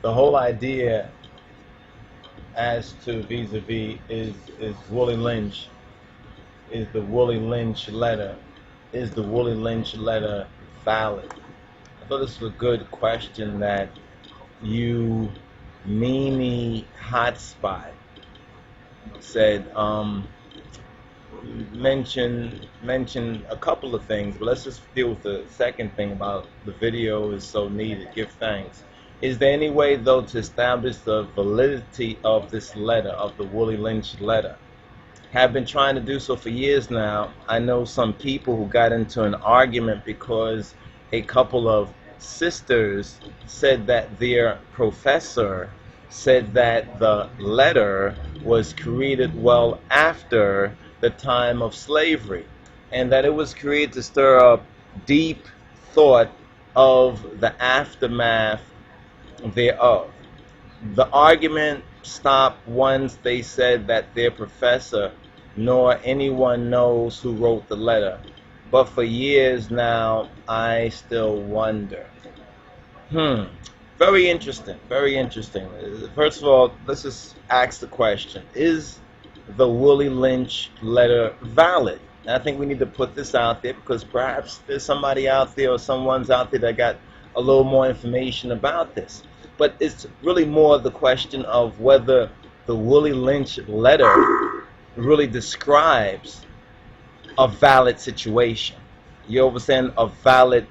The whole idea as to vis-a-vis is Willie Lynch, is the Willie Lynch letter. Is the Willie Lynch letter valid? I thought this was a good question that you, Mimi Hotspot, said. Mention a couple of things, but let's just deal with the second thing about the video is so needed. Give thanks. Is there any way, though, to establish the validity of this letter, of the Willie Lynch letter? Have been trying to do so for years now. I know some people who got into an argument because a couple of sisters said that their professor said that the letter was created well after the time of slavery, and that it was created to stir up deep thought of the aftermath thereof. The argument stopped once they said that their professor nor anyone knows who wrote the letter. But for years now, I still wonder. Very interesting, very interesting. First of all, let's just ask the question, is the Willie Lynch letter valid? And I think we need to put this out there because perhaps there's somebody out there or someone's out there that got a little more information about this. But it's really more the question of whether the Willie Lynch letter really describes a valid situation. You understand? A valid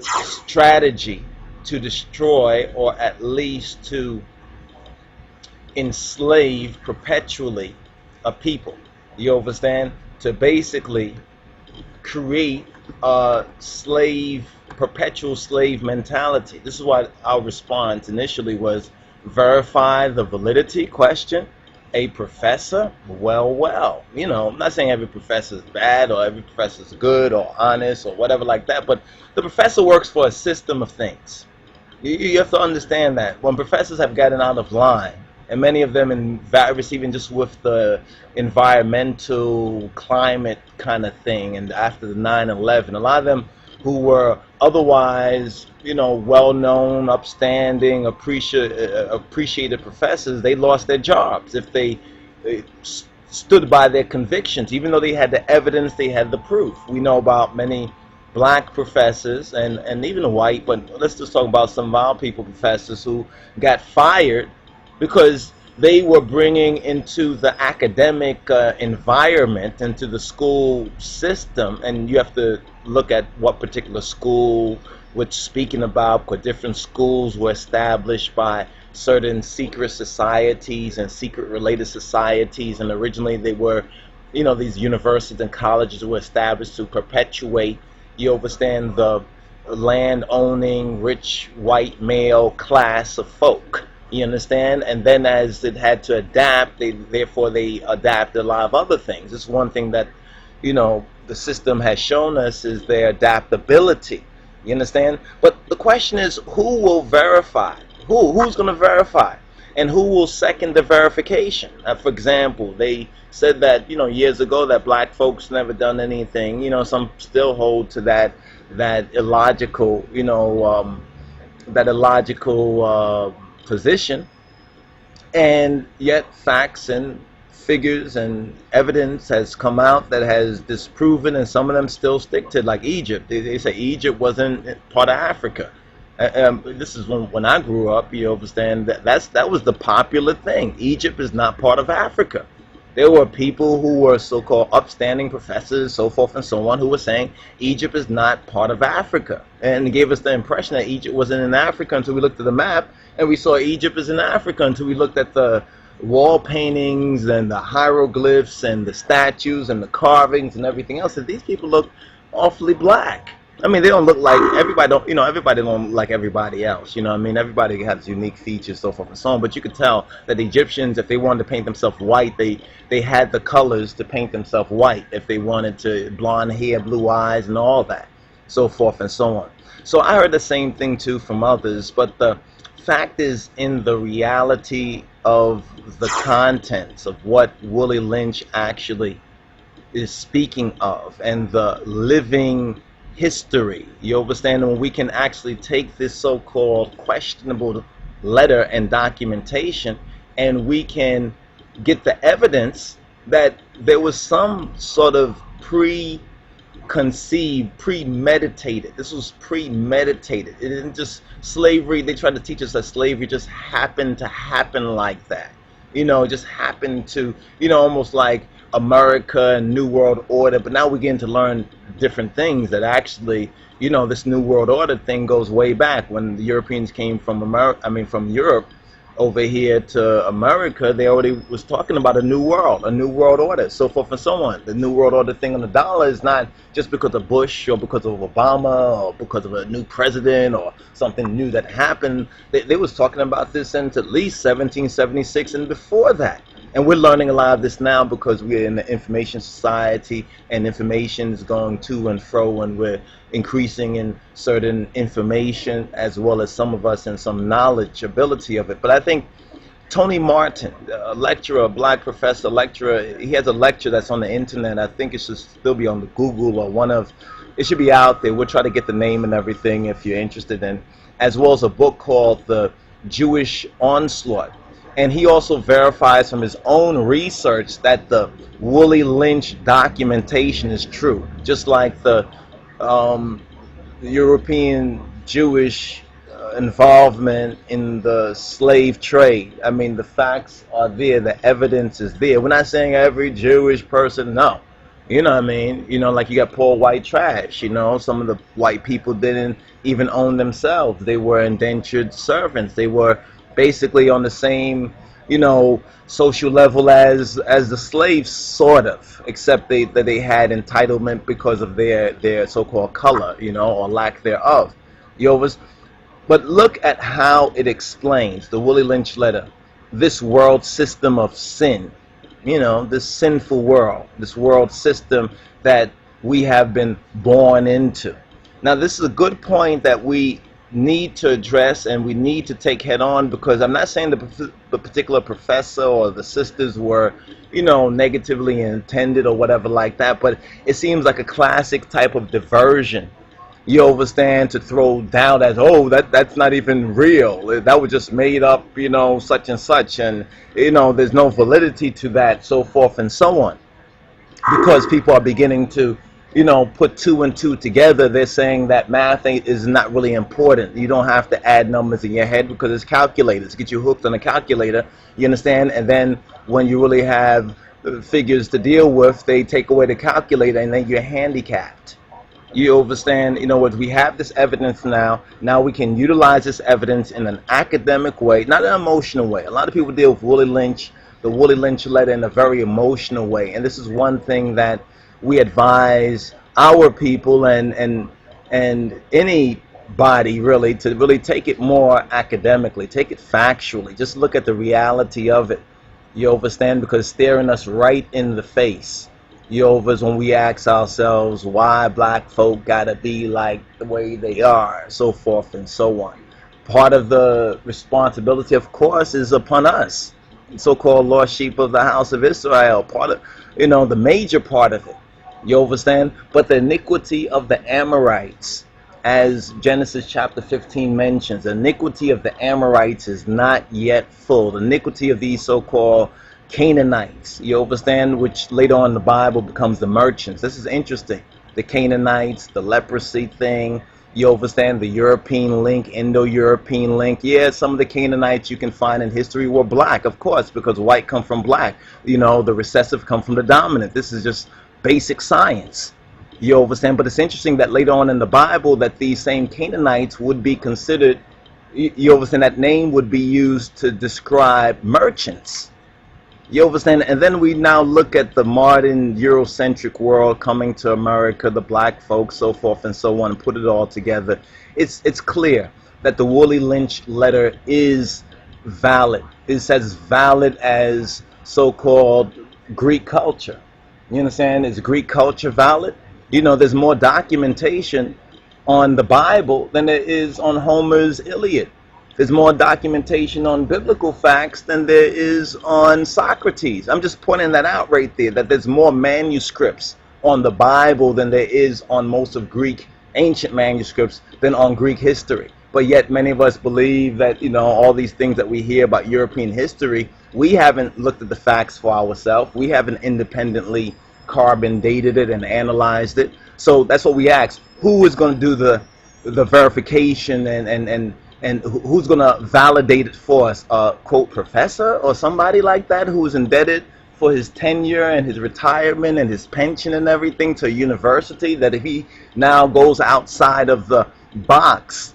strategy to destroy or at least to enslave perpetually a people. You understand? To basically create a perpetual slave mentality. This is why our response initially was verify the validity question. A professor? Well. You know, I'm not saying every professor is bad or every professor is good or honest or whatever like that, but the professor works for a system of things. You have to understand that when professors have gotten out of line, and many of them in various, even just with the environmental climate kind of thing, and after the 9/11, a lot of them who were otherwise, well-known, upstanding, appreciated professors, they lost their jobs if they stood by their convictions, even though they had the evidence, they had the proof. We know about many black professors and even white, but let's just talk about some of our people, professors who got fired because they were bringing into the academic environment, into the school system, and you have to look at what particular school we're speaking about, because different schools were established by certain secret societies and secret related societies, and originally they were, these universities and colleges were established to perpetuate, you understand, the land-owning, rich, white, male class of folk. You understand? And then as it had to adapt, therefore they adapted a lot of other things. It's one thing that, the system has shown us is their adaptability. You understand? But the question is, who will verify? Who's going to verify? And who will second the verification? For example, they said that, years ago that black folks never done anything. Some still hold to that illogical, position, and yet facts and figures and evidence has come out that has disproven, and some of them still stick to it, like Egypt. They say Egypt wasn't part of Africa. This is when I grew up. You understand that was the popular thing. Egypt is not part of Africa. There were people who were so-called upstanding professors, so forth and so on, who were saying Egypt is not part of Africa, and gave us the impression that Egypt wasn't in Africa until we looked at the map, and we saw Egypt is in Africa until we looked at the wall paintings and the hieroglyphs and the statues and the carvings and everything else. And these people look awfully black. I mean, they don't look like everybody. Everybody don't look like everybody else. Everybody has unique features, so forth and so on. But you could tell that the Egyptians, if they wanted to paint themselves white, they had the colors to paint themselves white. If they wanted to, blonde hair, blue eyes, and all that, so forth and so on. So I heard the same thing too from others. But the fact is, in the reality of the contents of what Willie Lynch actually is speaking of, and the living history, you understand, when we can actually take this so-called questionable letter and documentation, and we can get the evidence that there was some sort of conceived, premeditated. This was premeditated. It isn't just slavery. They tried to teach us that slavery just happened to happen like that. It just happened to, almost like America and New World Order. But now we're getting to learn different things that actually, this New World Order thing goes way back when the Europeans came from from Europe over here to America. They already was talking about a new world order, so forth and so on. The New World Order thing on the dollar is not just because of Bush or because of Obama or because of a new president or something new that happened. They was talking about this since at least 1776 and before that. And we're learning a lot of this now because we're in the information society, and information is going to and fro, and we're increasing in certain information as well as some of us in some knowledge ability of it. But I think Tony Martin, a lecturer, a black professor, lecturer, he has a lecture that's on the internet. I think it should still be on the Google or it should be out there. We'll try to get the name and everything if you're interested in, as well as a book called The Jewish Onslaught. And he also verifies from his own research that the Willie Lynch documentation is true, just like the European Jewish involvement in the slave trade. I mean, the facts are there, the evidence is there. We're not saying every Jewish person, no. You know what I mean? Like you got poor white trash, some of the white people didn't even own themselves. They were indentured servants. They were basically on the same, social level as the slaves, sort of, except that they had entitlement because of their so-called color, or lack thereof. But look at how it explains, the Willie Lynch letter, this world system of sin, this sinful world, this world system that we have been born into. Now, this is a good point that we need to address and we need to take head on, because I'm not saying the particular professor or the sisters were, negatively intended or whatever like that, but it seems like a classic type of diversion. You understand, to throw doubt as, that's not even real. That was just made up, such and such, and there's no validity to that, so forth and so on. Because people are beginning to put two and two together. They're saying that math is not really important. You don't have to add numbers in your head because it's calculators. Get you hooked on a calculator, you understand? And then when you really have figures to deal with, they take away the calculator and then you're handicapped. You understand? We have this evidence now. Now we can utilize this evidence in an academic way, not an emotional way. A lot of people deal with Willie Lynch, the Willie Lynch letter, in a very emotional way. And this is one thing that we advise our people and anybody really to really take it more academically, take it factually. Just look at the reality of it. You understand? Because it's staring us right in the face. When we ask ourselves why black folk gotta be like the way they are, so forth and so on. Part of the responsibility, of course, is upon us, so-called lost sheep of the house of Israel. Part of, the major part of it. You understand? But the iniquity of the Amorites, as Genesis chapter 15 mentions, the iniquity of the Amorites is not yet full. The iniquity of these so-called Canaanites, you understand, which later on in the Bible becomes the merchants. This is interesting. The Canaanites, the leprosy thing, you understand, the European link, Indo-European link. Yeah, some of the Canaanites you can find in history were black, of course, because white come from black. The recessive come from the dominant. This is just basic science. You understand? But it's interesting that later on in the Bible that these same Canaanites would be considered, you understand, that name would be used to describe merchants. You understand? And then we now look at the modern Eurocentric world coming to America, the black folks, so forth and so on, and put it all together. It's clear that the Willie Lynch letter is valid. It's as valid as so-called Greek culture. You understand? Is Greek culture valid? There's more documentation on the Bible than there is on Homer's Iliad. There's more documentation on biblical facts than there is on Socrates. I'm just pointing that out right there, that there's more manuscripts on the Bible than there is on most of Greek ancient manuscripts than on Greek history. but yet many of us believe that, you know, all these things that we hear about European history, we haven't looked at the facts for ourselves. We haven't independently carbon dated it and analyzed it. So that's what we ask: who is going to do the verification, and who's going to validate it for us? Quote, professor or somebody like that who is indebted for his tenure and his retirement and his pension and everything to a university, that if he now goes outside of the box,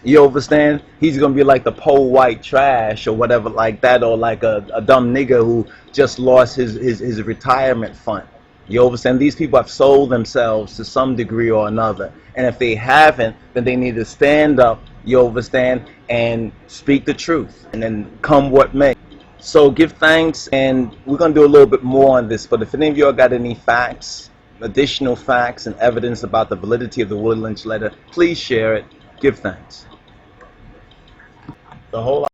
you understand, he's gonna be like the poor white trash or whatever like that, or like a dumb nigga who just lost his retirement fund. You understand? These people have sold themselves to some degree or another, and if they haven't, then they need to stand up, you understand, and speak the truth, and then come what may. So give thanks, and we're gonna do a little bit more on this. But if any of y'all got any facts, additional facts and evidence about the validity of the Willie Lynch letter, please share it. Give thanks. The whole